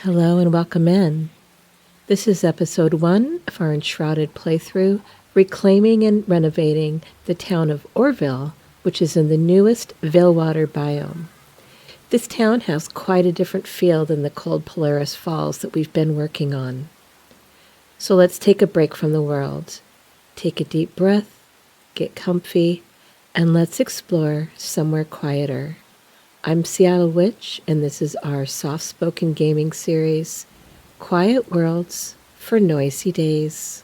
Hello and welcome in. This is episode 1 of our Enshrouded playthrough, reclaiming and renovating the town of Orville, which is in the newest Veilwater biome. This town has quite a different feel than the cold Polaris Falls that we've been working on. So let's take a break from the world. Take a deep breath, get comfy, and let's explore somewhere quieter. I'm Seattle Witch, and this is our soft-spoken gaming series, Quiet Worlds for Noisy Days.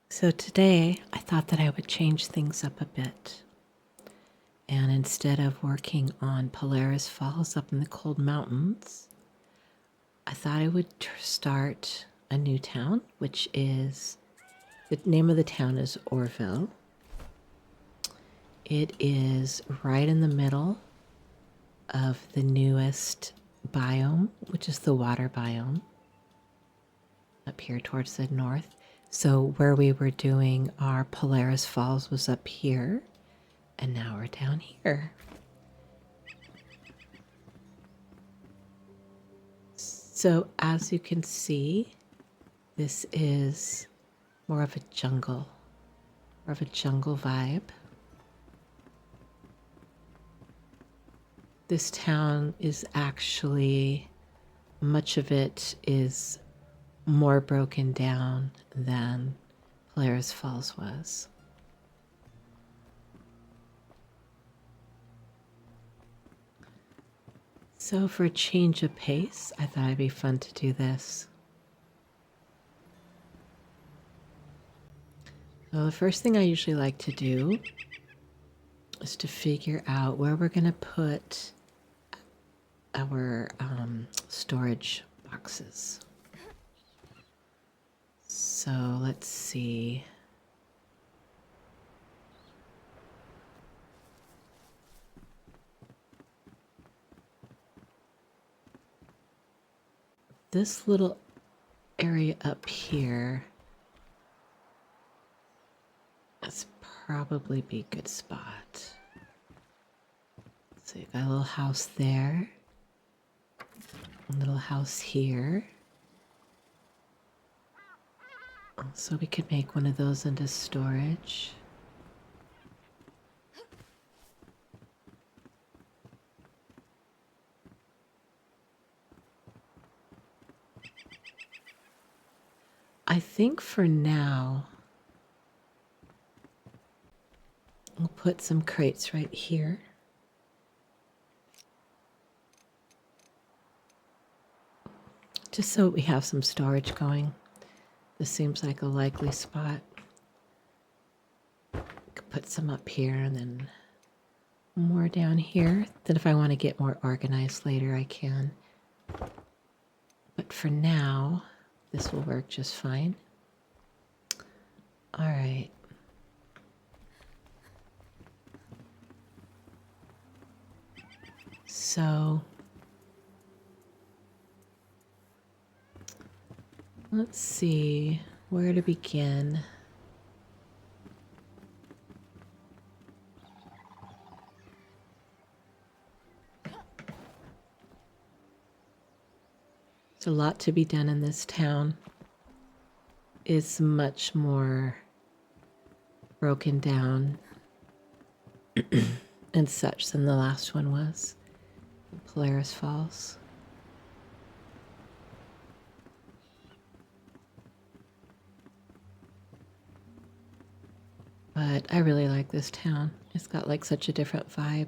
So today, I thought that I would change things up a bit. And instead of working on Polaris Falls up in the cold mountains, I thought I would start a new town, which is, the name of the town is Orville. It is right in the middle of the newest biome, which is the water biome, up here towards the north. So where we were doing our Polaris Falls was up here, and now we're down here. So as you can see, this is more of a jungle vibe. This town is actually, much of it is more broken down than Polaris Falls was. So for a change of pace, I thought it'd be fun to do this. So the first thing I usually like to do is to figure out where we're going to put our storage boxes. So let's see. This little area up here is probably be a good spot. So you've got a little house there, a little house here. So we could make one of those into storage. I think for now, we'll put some crates right here. Just so we have some storage going. This seems like a likely spot. Could put some up here and then more down here. Then if I want to get more organized later, I can. But for now, this will work just fine. All right. So let's see where to begin. There's a lot to be done in this town. It's much more broken down and such than the last one was, Polaris Falls. But I really like this town. It's got like such a different vibe.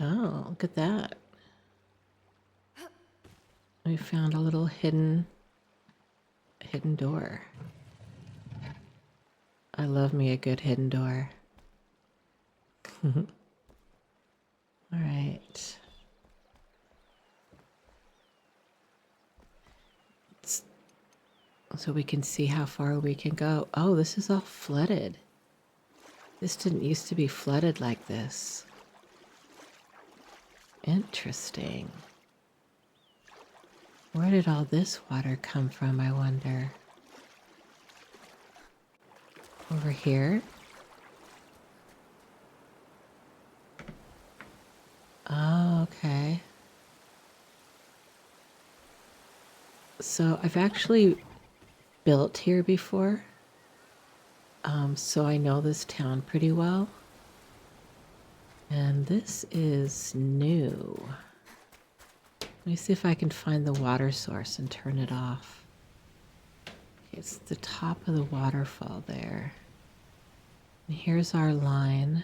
Oh, look at that. We found a little hidden door. I love me a good hidden door. All right. so we can see how far we can go. Oh, this is all flooded. This didn't used to be flooded like this. Interesting. Where did all this water come from, I wonder? Over here? Oh, okay. So I've actually built here before. So I know this town pretty well. And this is new. Let me see if I can find the water source and turn it off. It's the top of the waterfall there. And here's our line.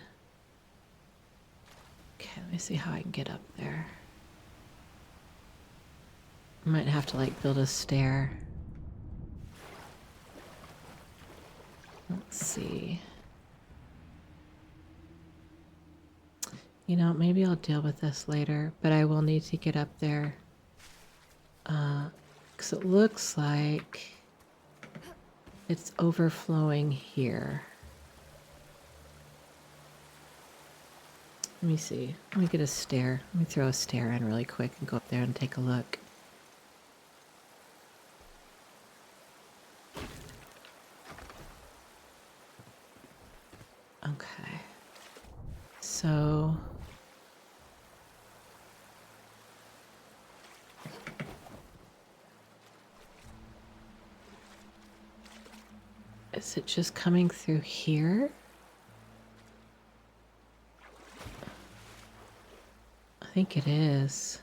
Okay, let me see how I can get up there. I might have to like build a stair. Let's see. You know, maybe I'll deal with this later, but I will need to get up there. Because it looks like it's overflowing here. Let me see. Let me get a stair. Let me throw a stair in really quick and go up there and take a look. Okay. So is it just coming through here? I think it is.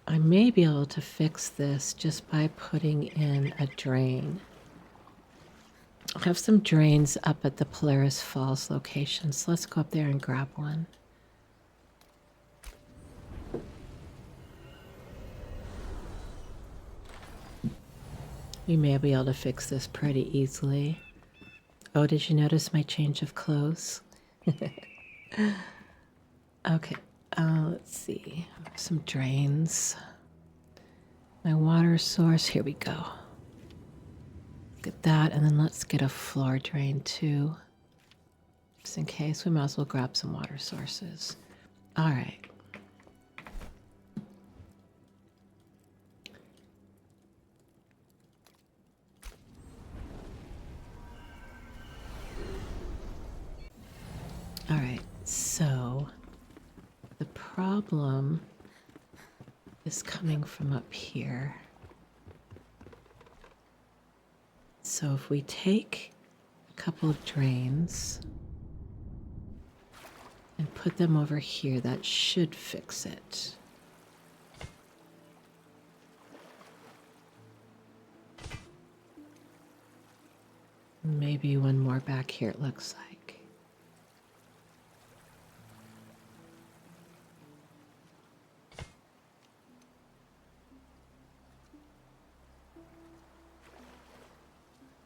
I may be able to fix this just by putting in a drain. I have some drains up at the Polaris Falls location, so let's go up there and grab one. We may be able to fix this pretty easily. Oh, did you notice my change of clothes? Okay, let's see. Some drains. My water source, here we go. Get that, and then let's get a floor drain too. Just in case, we might as well grab some water sources. All right. All right, so the problem is coming from up here. So if we take a couple of drains and put them over here, that should fix it. Maybe one more back here, it looks like.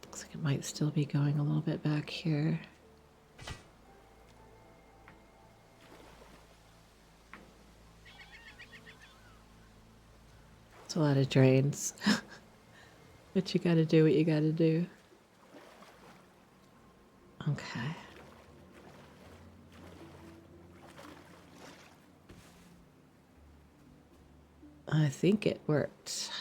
Looks like it might still be going a little bit back here. It's a lot of drains. But you gotta do what you gotta do. Okay. I think it worked.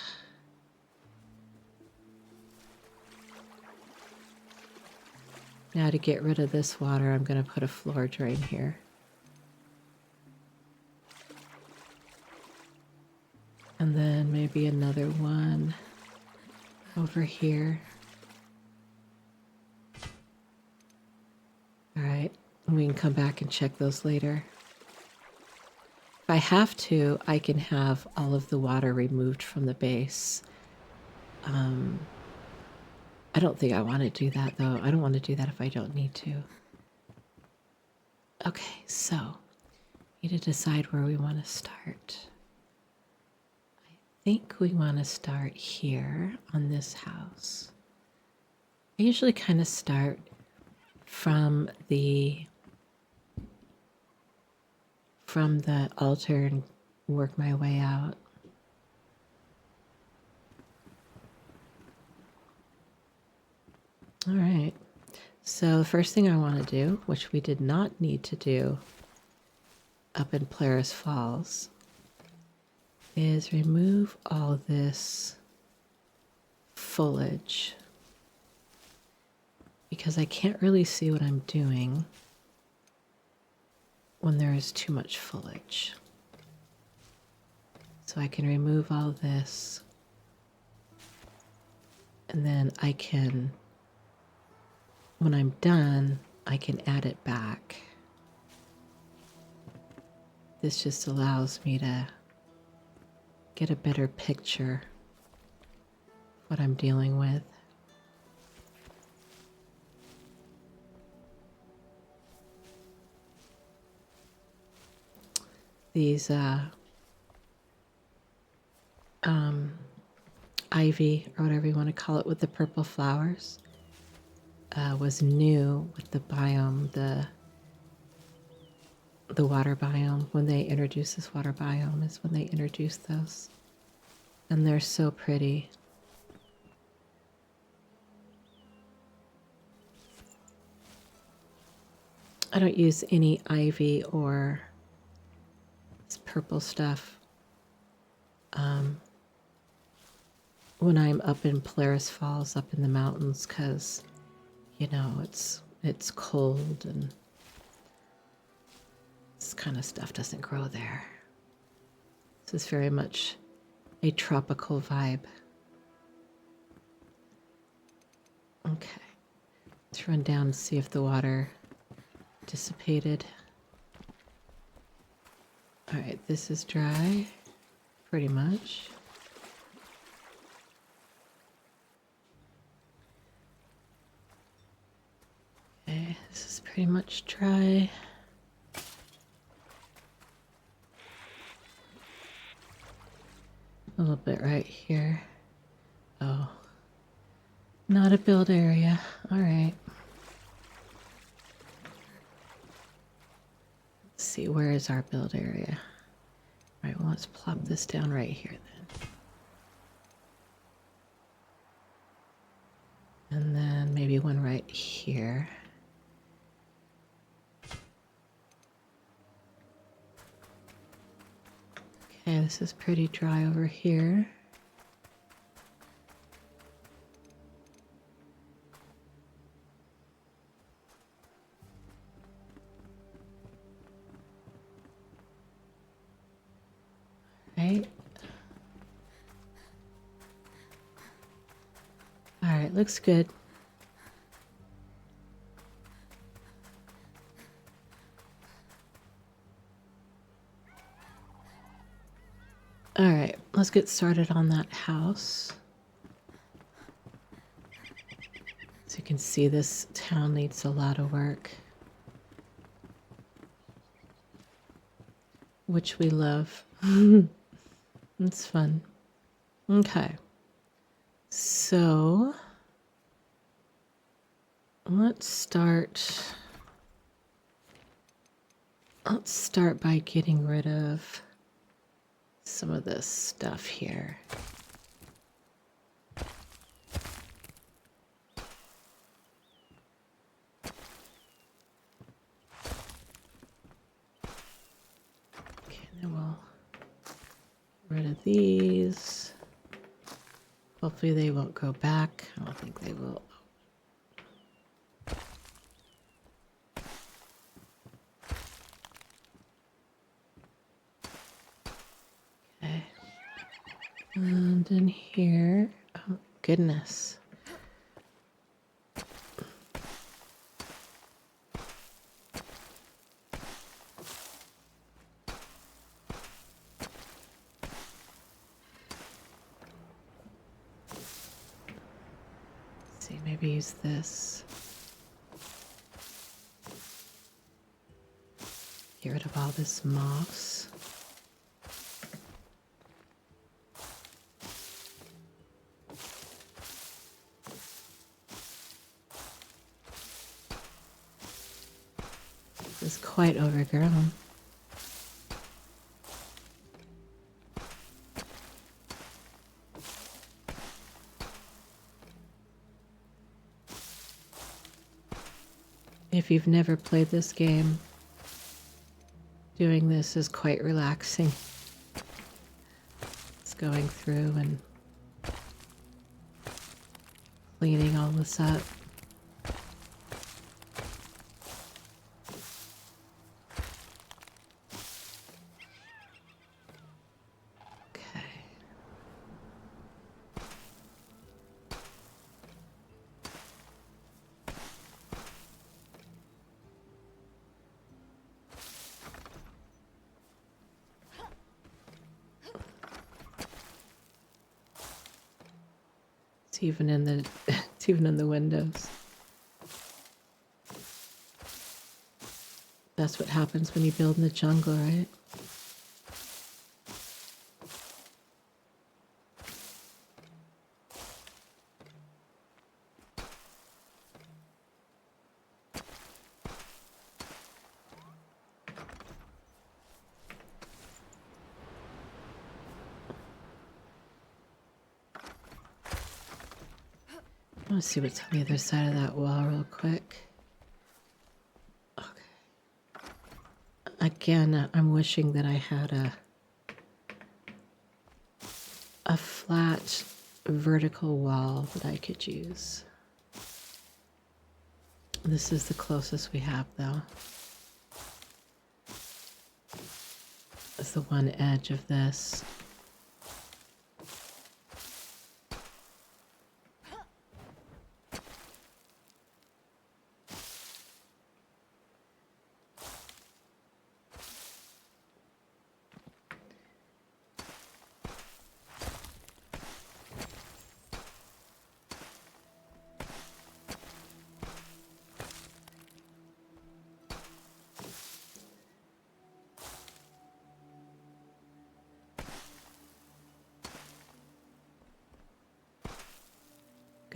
Now to get rid of this water, I'm going to put a floor drain here. And then maybe another one over here. All right, we can come back and check those later. If I have to, I can have all of the water removed from the base. I don't think I want to do that, though. I don't want to do that if I don't need to. Okay, so we need to decide where we want to start. I think we want to start here on this house. I usually kind of start from the altar and work my way out. All right. So the first thing I want to do, which we did not need to do up in Polaris Falls, is remove all this foliage because I can't really see what I'm doing when there is too much foliage. So I can remove all this, and then I can, when I'm done, I can add it back. This just allows me to get a better picture of what I'm dealing with. These ivy, or whatever you want to call it, with the purple flowers, was new with the biome, the water biome. When they introduced this water biome is when they introduced those. And they're so pretty. I don't use any ivy or this purple stuff when I'm up in Polaris Falls, up in the mountains, because, you know, it's cold and this kind of stuff doesn't grow there. This is very much a tropical vibe. Okay, let's run down and see if the water dissipated. All right, this is dry, pretty much. Okay, this is pretty much dry. A little bit right here. Oh, not a build area. All right. Let's see, where is our build area? All right, well, let's plop this down right here then. And then maybe one right here. Okay, this is pretty dry over here. Right. All right, looks good. All right, let's get started on that house. As you can see, this town needs a lot of work, which we love. It's fun. Okay, so let's start by getting rid of some of this stuff here. Okay, and then we'll get rid of these. Hopefully they won't go back. I don't think they will. Okay. And in here, oh goodness. See, maybe use this. Get rid of all this moss. This is quite overgrown. If you've never played this game, doing this is quite relaxing. It's going through and cleaning all this up. It's even in the it's even in the windows. That's what happens when you build in the jungle, right? Let's see what's on the other side of that wall real quick. Okay. Again, I'm wishing that I had a flat vertical wall that I could use. This is the closest we have, though. It's the one edge of this.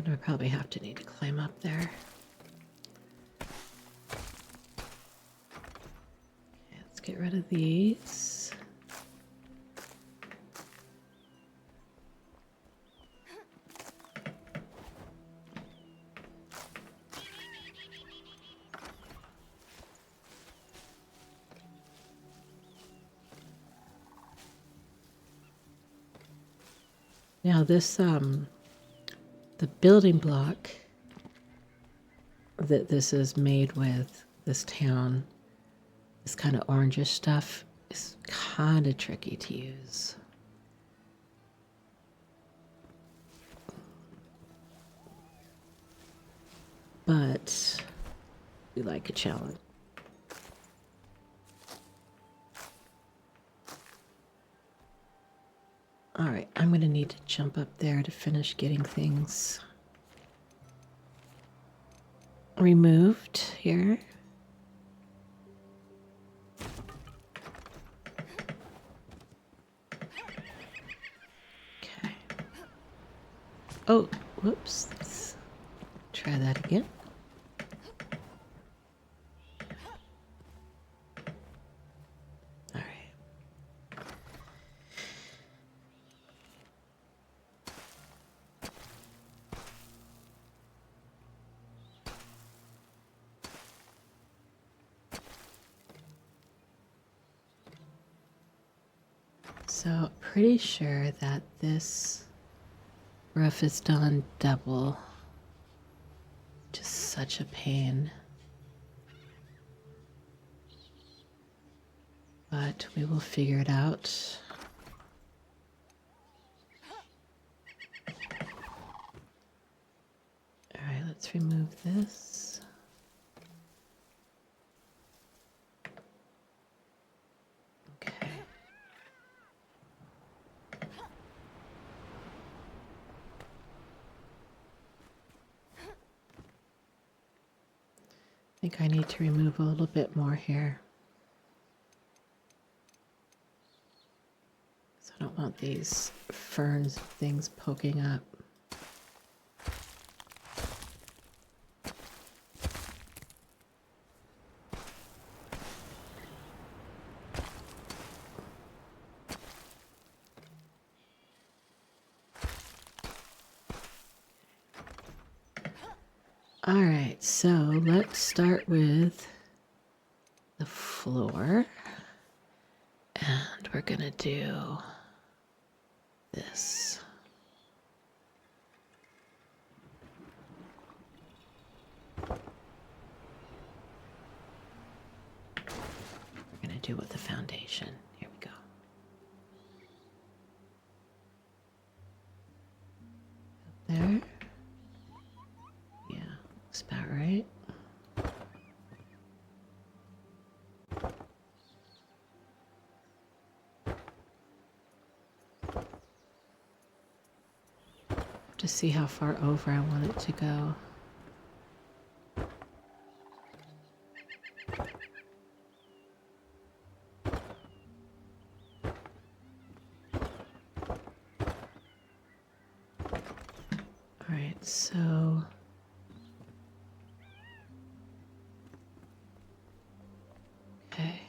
Gonna probably have to need to climb up there. Okay, let's get rid of these. Now this the building block that this is made with, this town, this kind of orangish stuff, is kind of tricky to use. But we like a challenge. All right, I'm going to need to jump up there to finish getting things removed here. Okay. Oh, whoops. Let's try that again. So, pretty sure that this roof is done double. Just such a pain. But we will figure it out. All right, let's remove this. Okay. I think I need to remove a little bit more here. So I don't want these ferns and things poking up. All right, so let's start with the floor. And we're gonna do this. We're gonna do with the foundation. Here we go. Up there. Yeah, looks about right. To see how far over I want it to go. All right, so okay.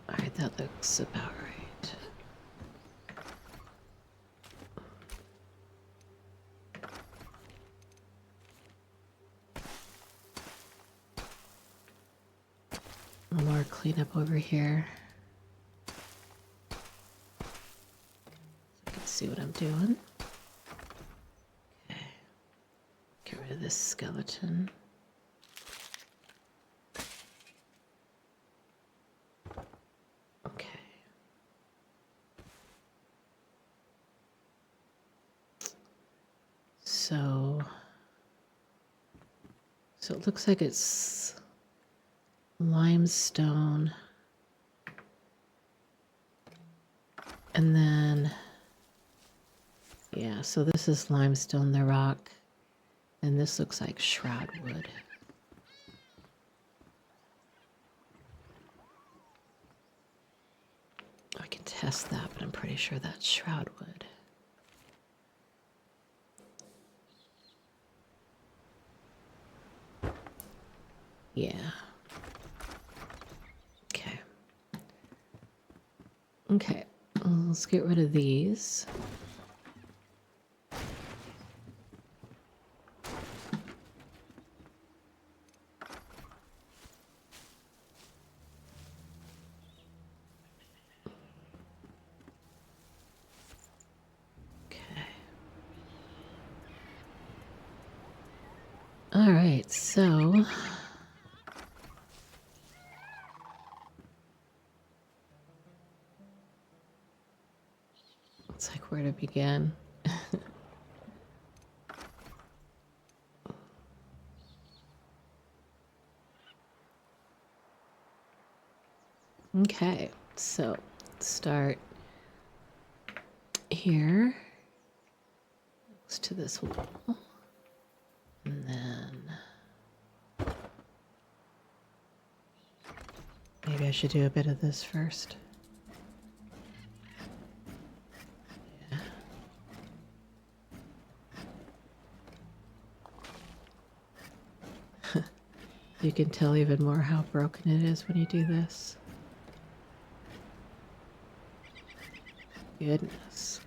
All right, that looks about right. A little more cleanup over here. So I can see what I'm doing. Okay. Get rid of this skeleton. Okay. So it looks like it's limestone. And then, yeah, so this is limestone, the rock. And this looks like shroud wood. I can test that, but I'm pretty sure that's shroud wood. Yeah. Okay. Okay, let's get rid of these. All right, so it's like where to begin. Okay, so start here next to this wall, and then maybe I should do a bit of this first. Yeah. You can tell even more how broken it is when you do this. Goodness.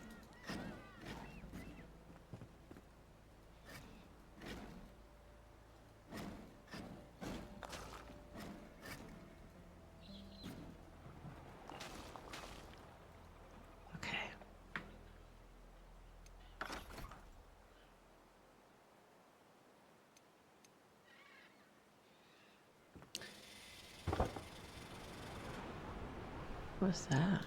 Okay. What's that?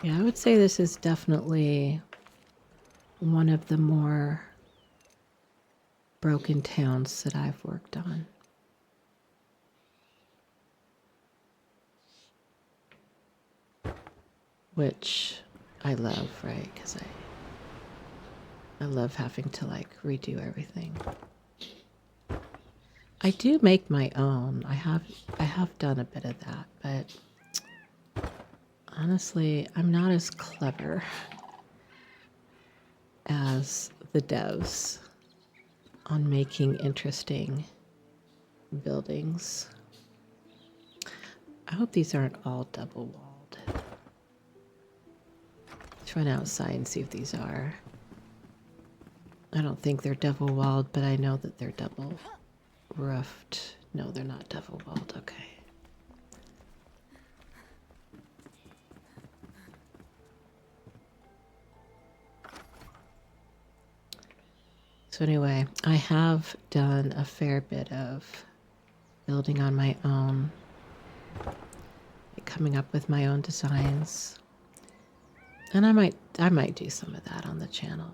Yeah, I would say this is definitely one of the more broken towns that I've worked on. which I love, right? Because I love having to like redo everything. I do make my own. I have done a bit of that, but honestly, I'm not as clever as the devs on making interesting buildings. I hope these aren't all double walled. Let's run outside and see if these are. I don't think they're double walled, but I know that they're double roofed. No, they're not double walled. Okay. So anyway, I have done a fair bit of building on my own, like coming up with my own designs. And I might do some of that on the channel,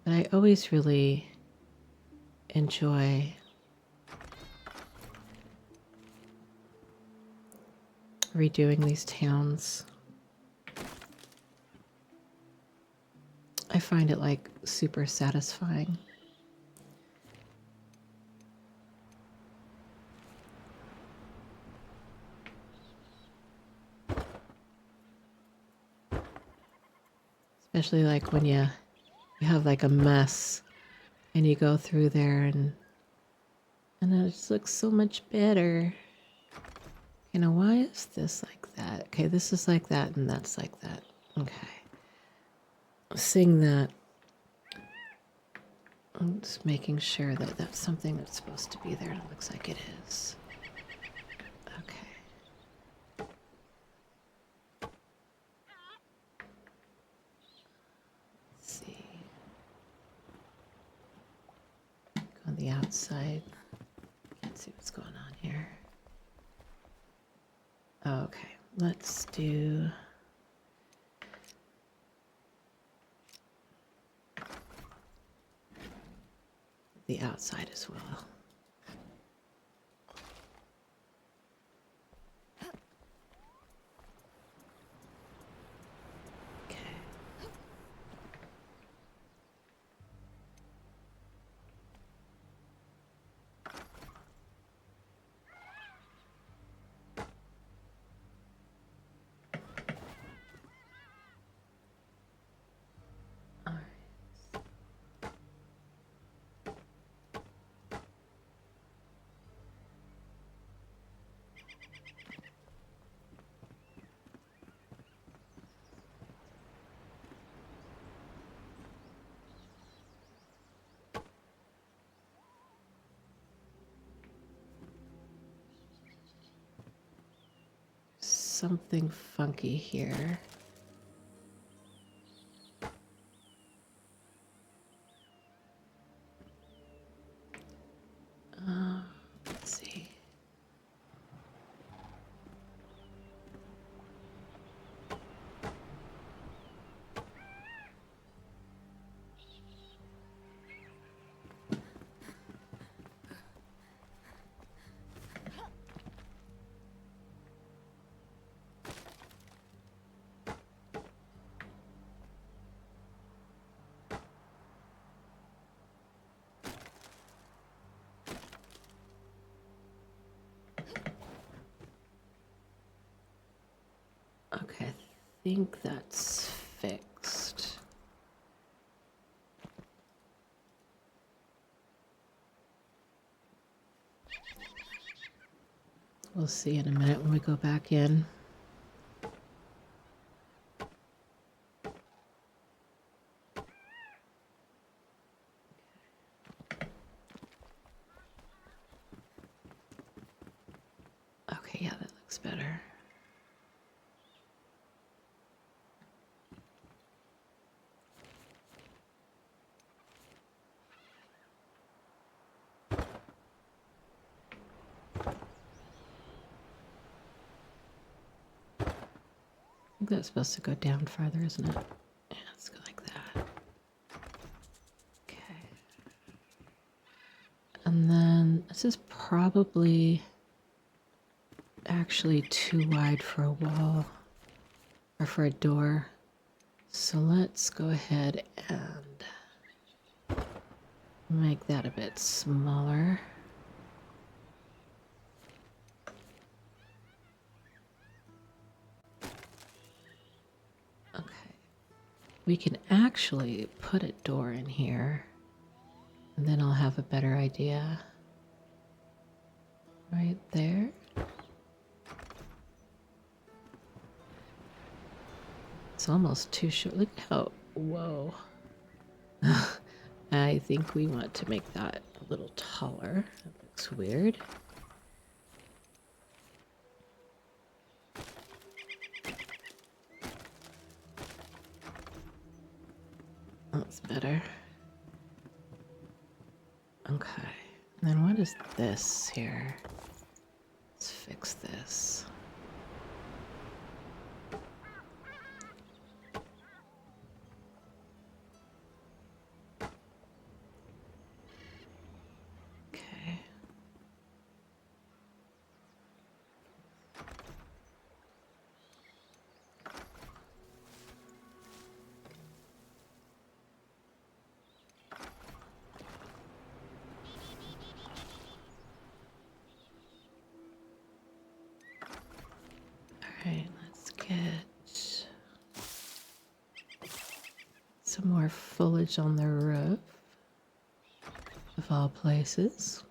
but I always really enjoy redoing these towns. I find it like super satisfying. Especially like when you have like a mess and you go through there and it just looks so much better. You know, why is this like that? Okay, this is like that and that's like that. Okay. Seeing that, I'm just making sure that that's something that's supposed to be there and it looks like it is. Okay. Let's see. Go on the outside. Can't see what's going on here. Okay, let's do the outside as well. Okay. All right. Something funky here. Let's see. Okay, I think that's fixed. We'll see in a minute when we go back in. Okay, yeah, that looks better. I think that's supposed to go down farther, isn't it? Yeah, let's go like that. Okay. And then this is probably actually too wide for a wall. or for a door. So let's go ahead and make that a bit smaller. Okay. We can actually put a door in here, and then I'll have a better idea. Right there. It's almost too short. Look how, whoa. I think we want to make that a little taller. That looks weird. That's better. Okay. And then what is this here? Let's fix this. Okay. Alright, let's get some more foliage on the roof, of all places.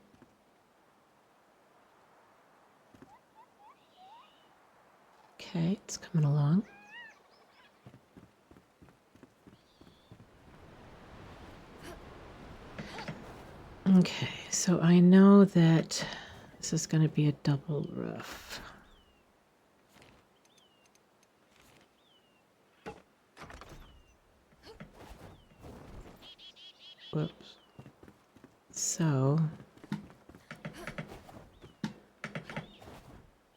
Okay, it's coming along. Okay, so I know that this is going to be a double roof. Whoops. So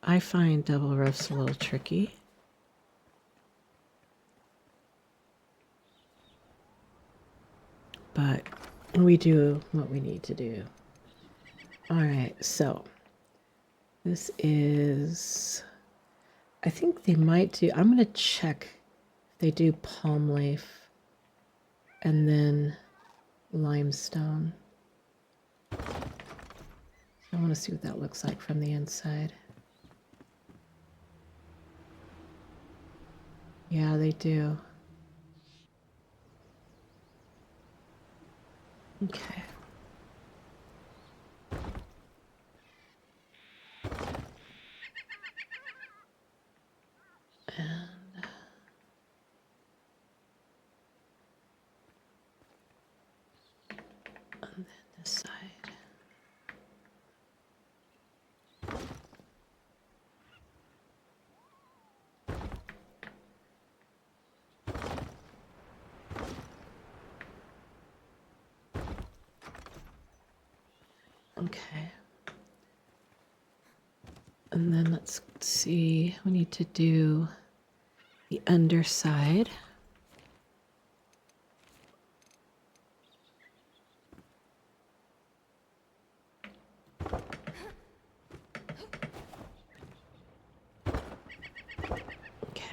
I find double roofs a little tricky. But we do what we need to do. All right, so this is, I think they might do, I'm going to check if they do palm leaf and then limestone. I want to see what that looks like from the inside. Yeah, they do. Okay. And then this side. Okay. And then let's see, we need to do the underside. Okay.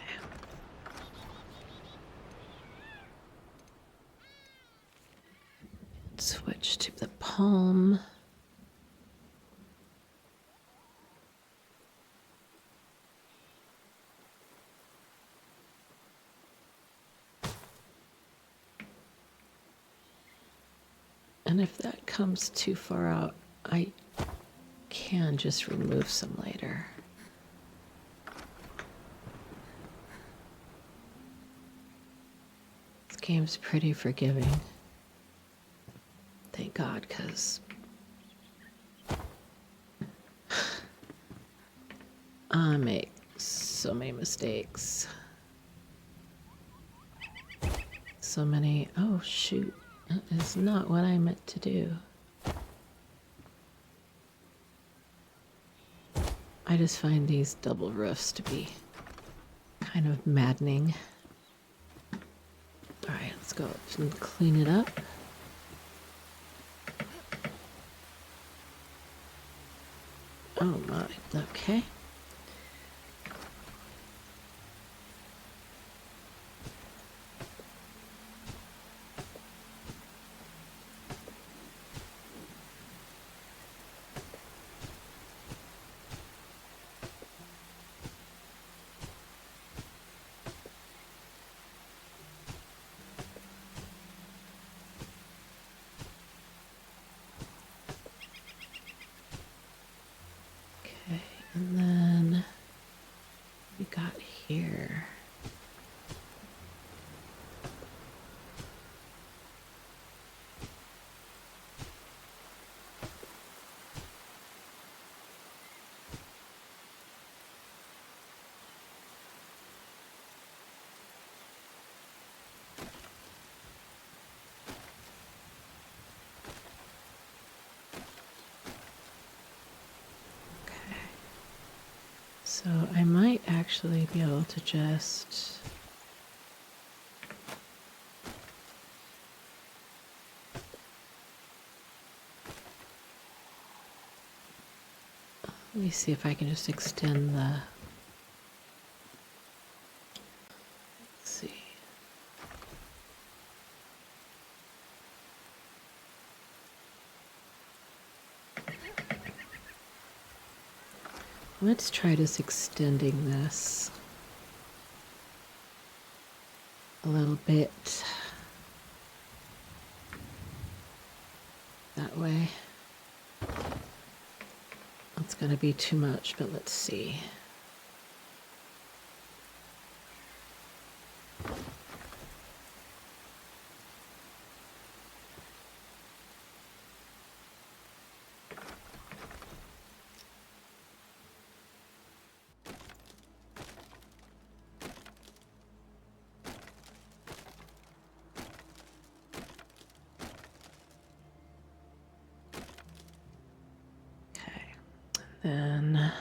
Switch to the palm. And if that comes too far out, I can just remove some later. This game's pretty forgiving. Thank God, because I make so many mistakes. So many, oh shoot, that is not what I meant to do. I just find these double roofs to be kind of maddening. All right, let's go and clean it up. Oh my, okay. And then we got here. So I might actually be able to just let me see if I can just extend the, let's see. Let's try just extending this a little bit that way. It's going to be too much, but let's see. Then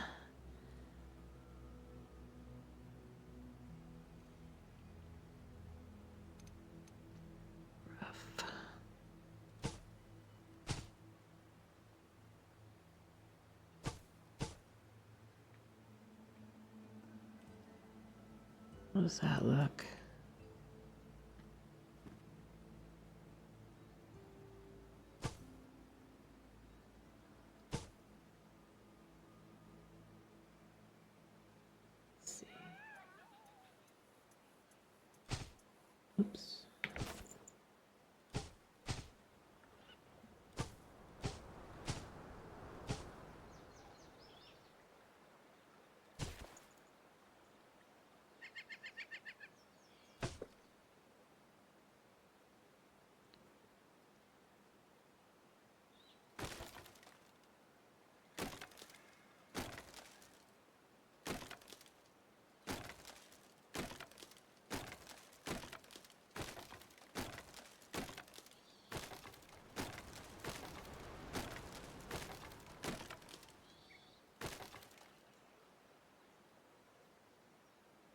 rough. How does that look? Oops.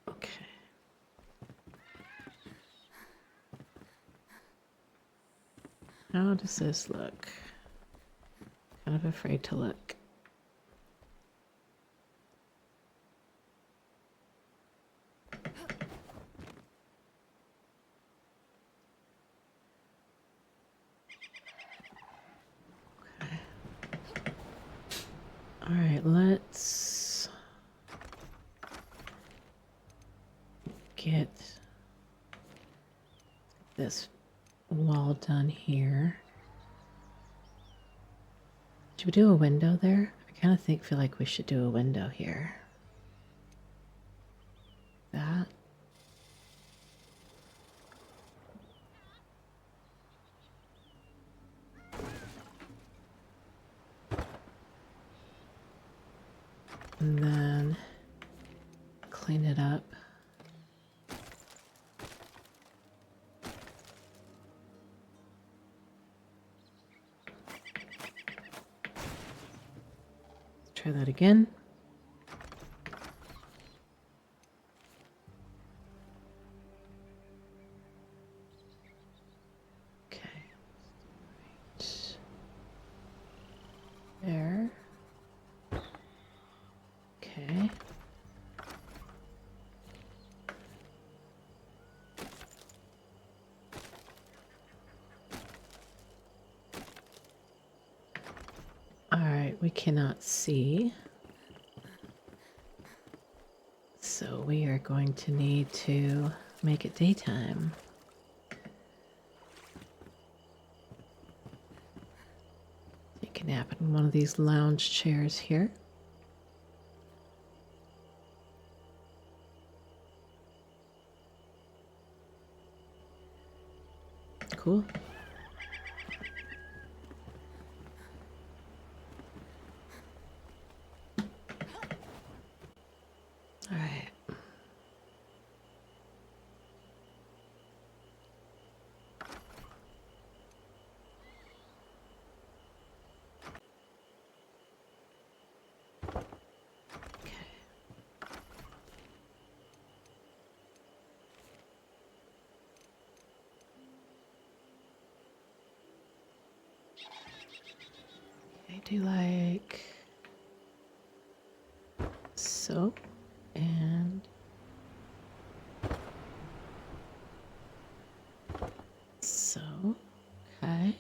Okay. How does this look? Kind of afraid to look. Okay. All right, let's get this wall done here. Should we do a window there? I kind of feel like we should do a window here. That. And then clean it up. Let's try that again. Okay. Right. There. Okay. All right, we cannot see. So we are going to need to make it daytime. Take a nap in one of these lounge chairs here. cool. All right. I do like so and so. Okay.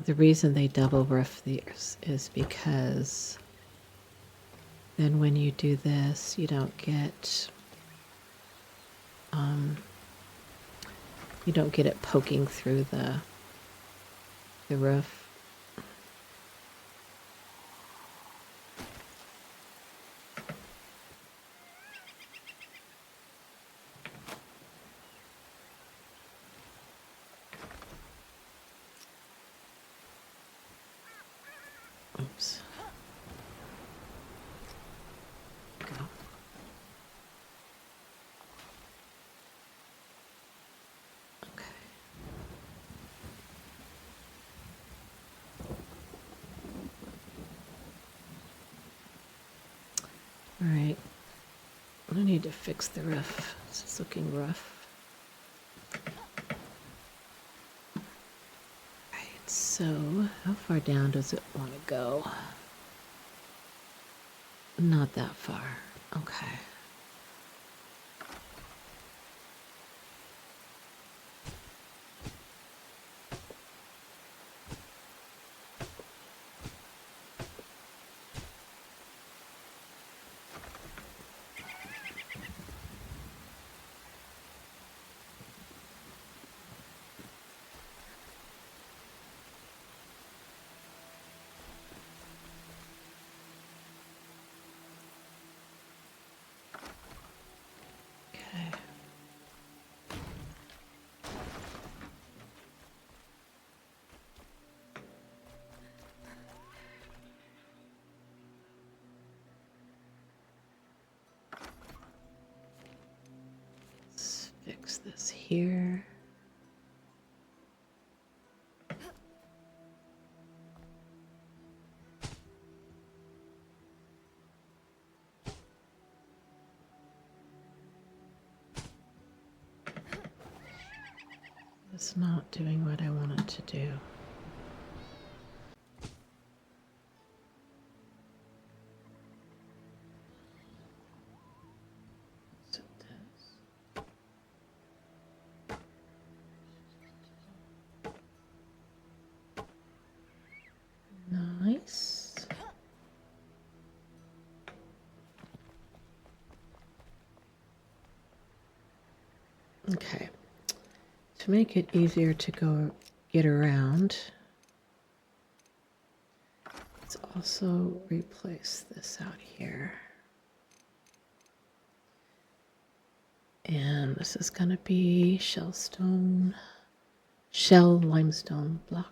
The reason they double roof these is because then when you do this, you don't get it poking through the roof. Oops. Go. Okay. All right. I need to fix the roof. It's looking rough. Right. So, how far down does it want to go? Not that far. Okay. Okay. Let's fix this here. It's not doing what I want it to do. So it does. Nice. Okay. To make it easier to get around, let's also replace this out here. And this is going to be shell limestone block.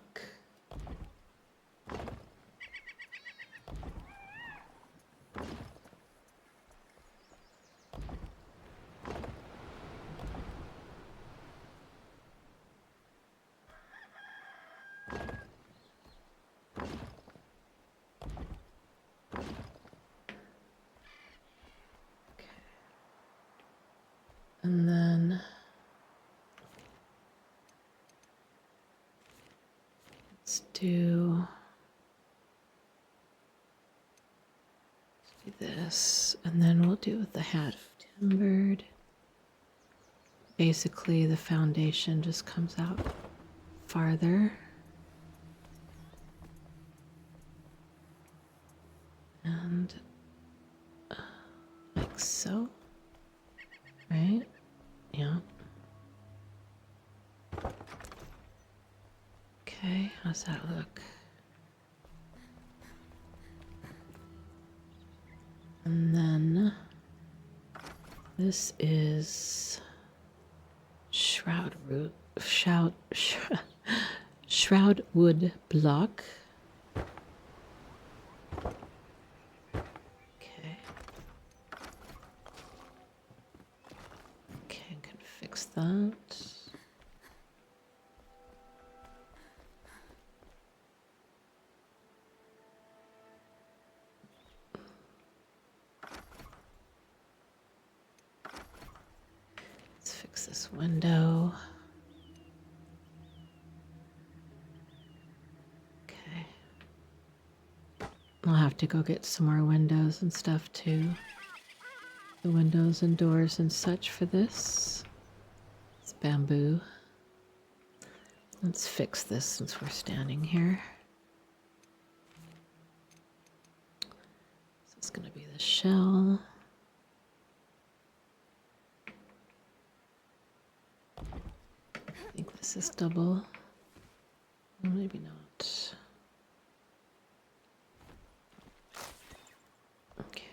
And then let's do this, and then we'll do with the hat timbered. Basically, the foundation just comes out farther. And like so, right? Yeah. Okay. How's that look? And then this is shroud wood block. Okay. Okay, I can fix that. Let's fix this window. Okay. I'll have to go get some more windows and stuff too. The windows and doors and such for this. It's bamboo. Let's fix this since we're standing here. This is going to be the shell. I think this is double. Well, maybe not. Okay.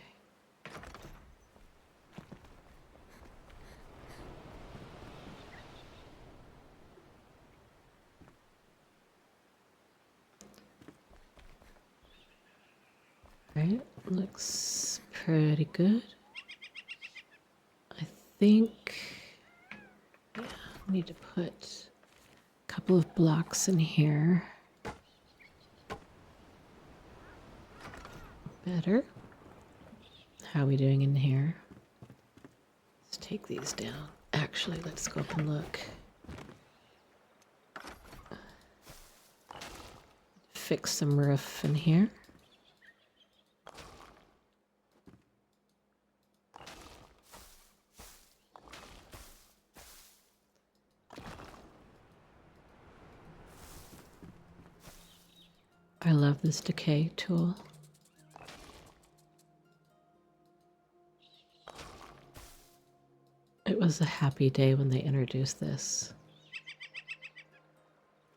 Alright, looks pretty good. I think I need to put a couple of blocks in here. Better. How are we doing in here? Let's take these down. Actually, let's go up and look. Fix some roof in here. I love this decay tool. It was a happy day when they introduced this.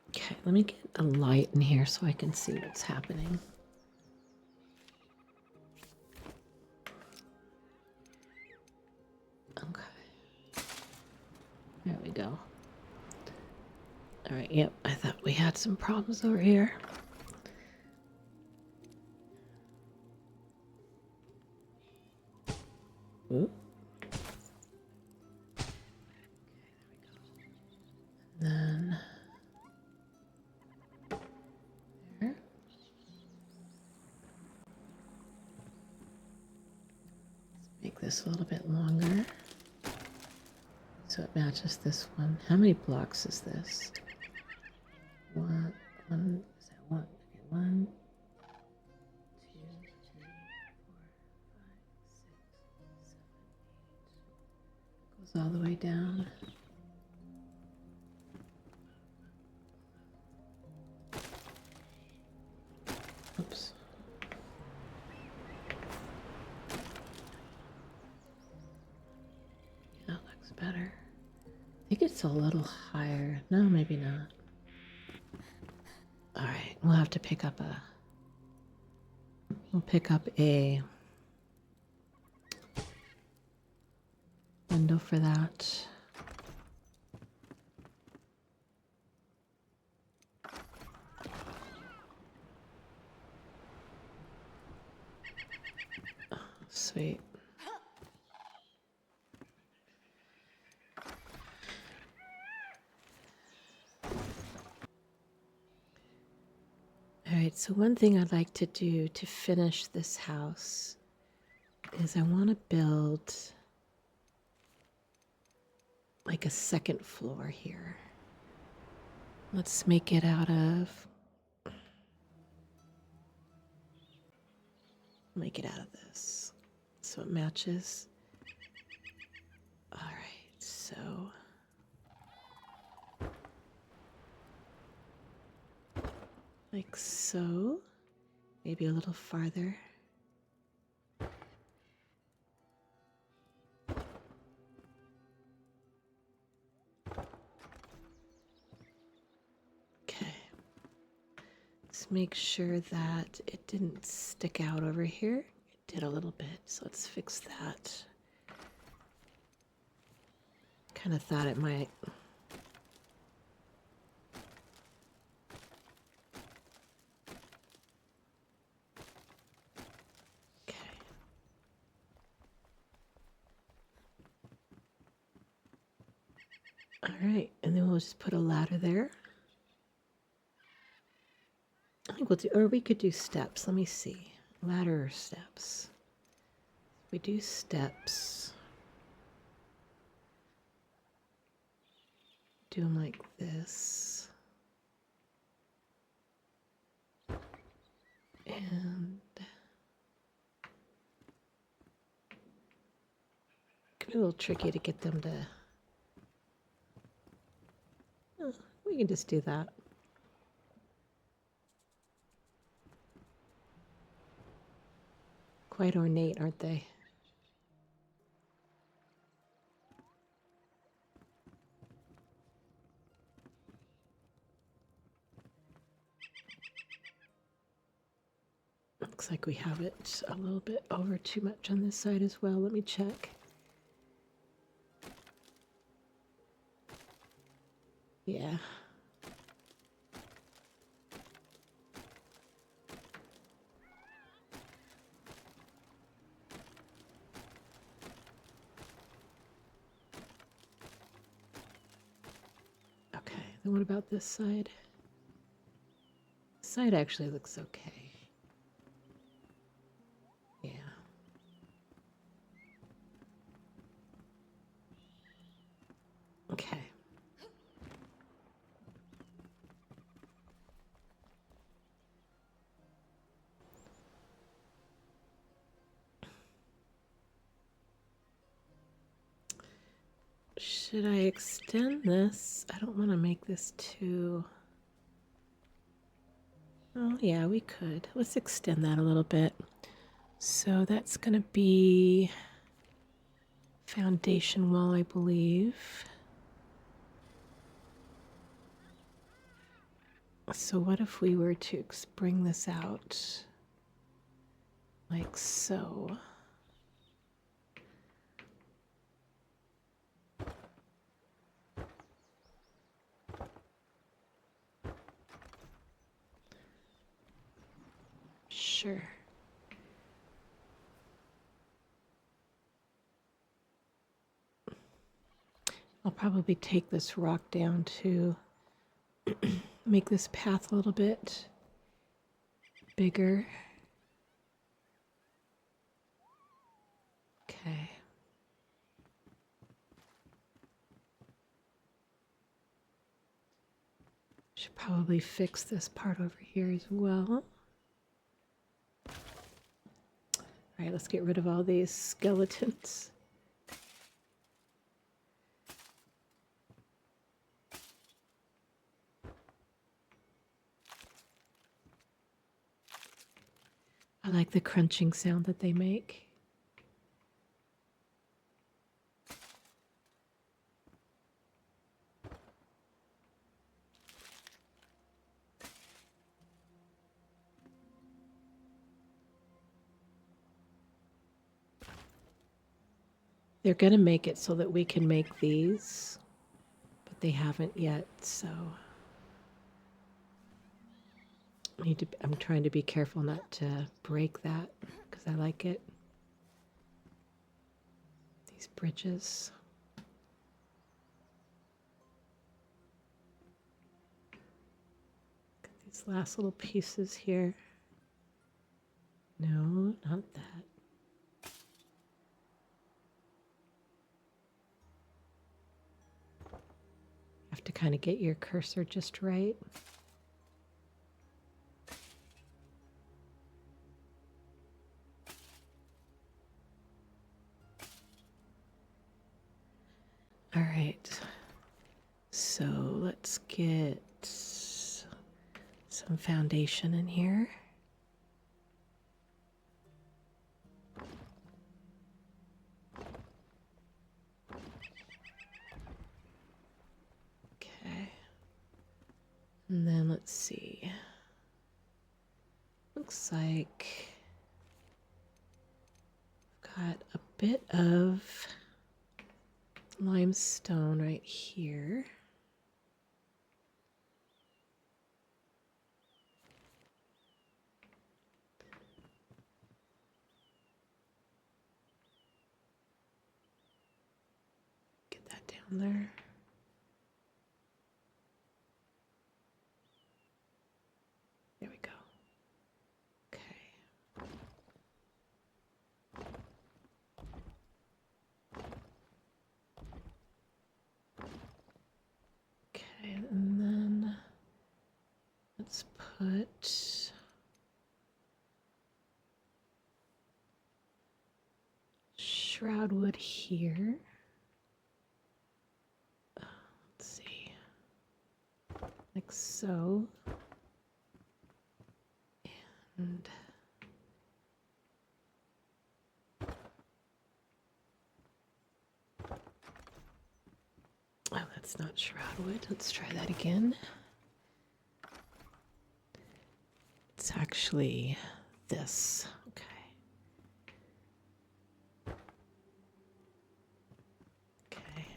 Okay, let me get a light in here so I can see what's happening. Okay. There we go. All right, yep, I thought we had some problems over here. Ooh. Then there. Let's make this a little bit longer so it matches this one. How many blocks is this? One, is that one? Okay, 1, 2, 3, 4, 5, 6, 7, 8. Goes all the way down. Oops. Yeah, that looks better. I think it's a little higher. No, maybe not. All right, we'll have to pick up a window for that. Oh, sweet. All right, so one thing I'd like to do to finish this house is I want to build like a second floor here. Let's make it out of this so it matches. All right, so like so, maybe a little farther. Okay. Let's make sure that it didn't stick out over here. It did a little bit, so let's fix that. Kind of thought it might. Okay. All right, and then we'll just put a ladder there. I think we'll do, or we could do steps. Let me see. Ladder or steps? We do steps. Do them like this. And it could be a little tricky to get them to. Oh, we can just do that. Quite ornate, aren't they? Looks like we have it a little bit over too much on this side as well. Let me check. Yeah. Okay, then what about this side? This side actually looks okay. Yeah. Okay. Should I extend this? I don't want to make this too... Oh, yeah, we could. Let's extend that a little bit. So that's going to be foundation wall, I believe. So what if we were to bring this out like so? Sure. I'll probably take this rock down to make this path a little bit bigger. Okay. Should probably fix this part over here as well. All right, let's get rid of all these skeletons. I like the crunching sound that they make. They're going to make it so that we can make these, but they haven't yet, so I'm trying to be careful not to break that because I like it. These bridges. Got these last little pieces here. No, not that. Have to kind of get your cursor just right. All right, so let's get some foundation in here. Okay, and then let's see. looks like I've got a bit of limestone right here. Get that down there. There we go. Okay. Okay, and then let's put shroudwood here. Let's see, like so. And oh, that's not shroudwood. Let's try that again. It's actually this. Okay. Okay.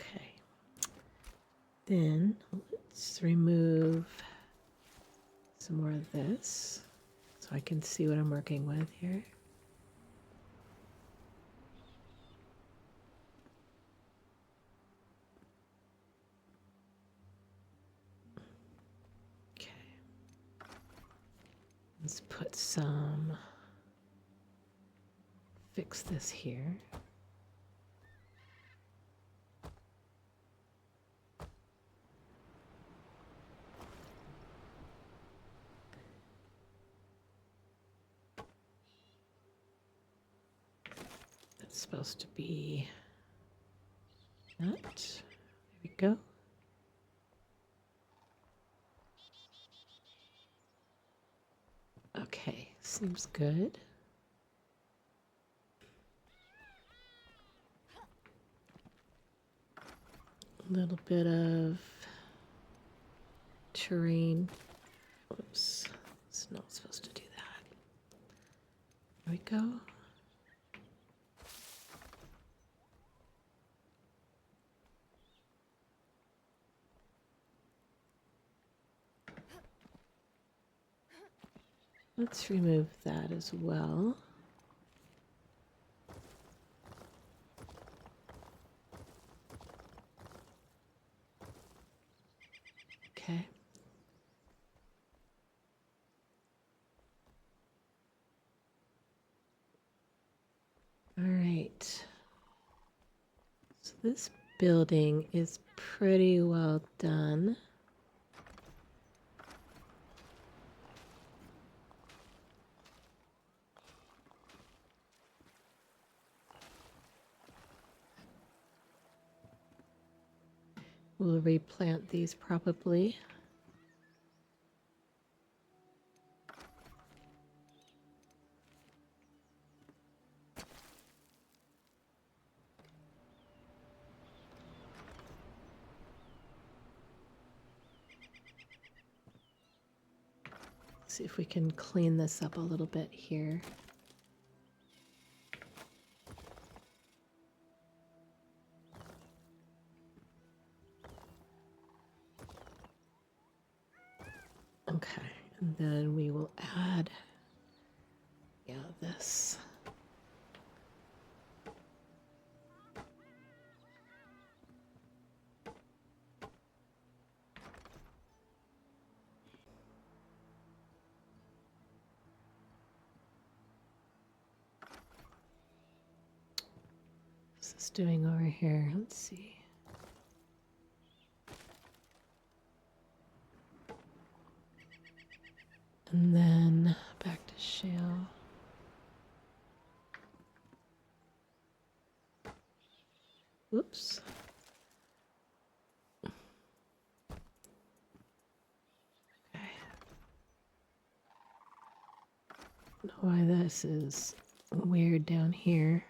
Okay. Then let's remove some more of this so I can see what I'm working with here. Okay. Let's put some, fix this here. That's supposed to be that. There we go. Okay, seems good. A little bit of terrain. Oops, it's not supposed to do that. There we go. Let's remove that as well. Okay. All right. So this building is pretty well done. We'll replant these probably. See if we can clean this up a little bit here. Okay, and then we will add, this. What's this doing over here? Let's see. And then back to shale. Whoops. Okay. why this is weird down here.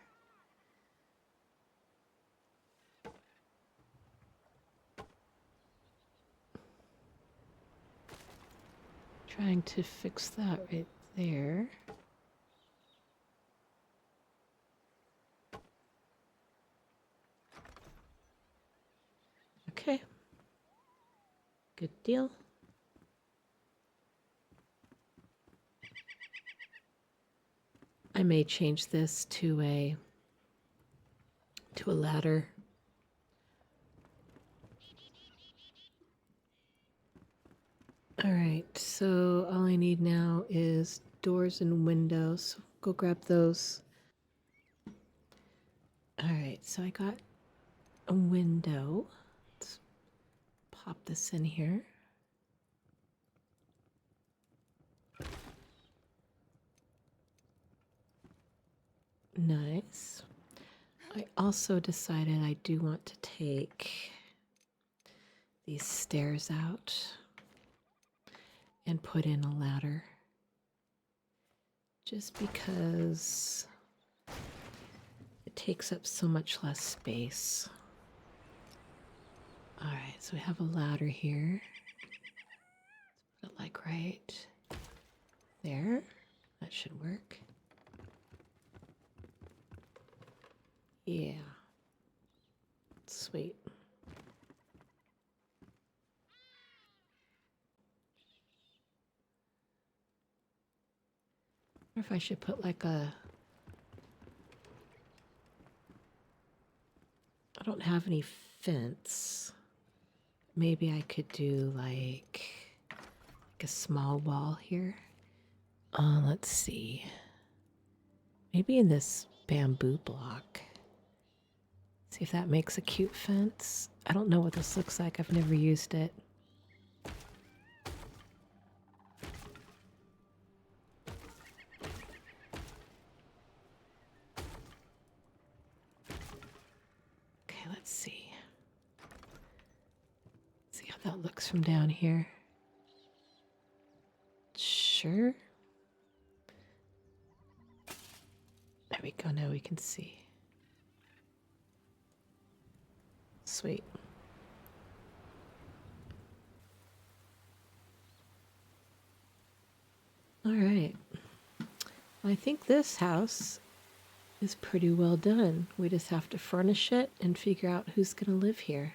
Trying to fix that right there. Okay. Good deal. I may change this to a ladder. All right, so all I need now is doors and windows. Go grab those. All right, so I got a window. Let's pop this in here. Nice. I also decided I do want to take these stairs out and put in a ladder. Just because it takes up so much less space. All right, so we have a ladder here. Let's put it like right there. That should work. Yeah. Sweet. I wonder if I should put like a... I don't have any fence. Maybe I could do like a small wall here. Let's see. Maybe in this bamboo block. See if that makes a cute fence. I don't know what this looks like. I've never used it. Okay, let's see. See how that looks from down here. Sure. There we go. Now we can see. Sweet. All right. I think this house is pretty well done. We just have to furnish it and figure out who's going to live here.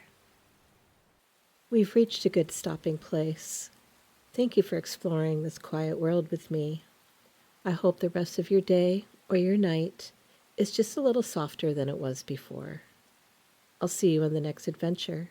We've reached a good stopping place. Thank you for exploring this quiet world with me. I hope the rest of your day or your night is just a little softer than it was before. I'll see you on the next adventure.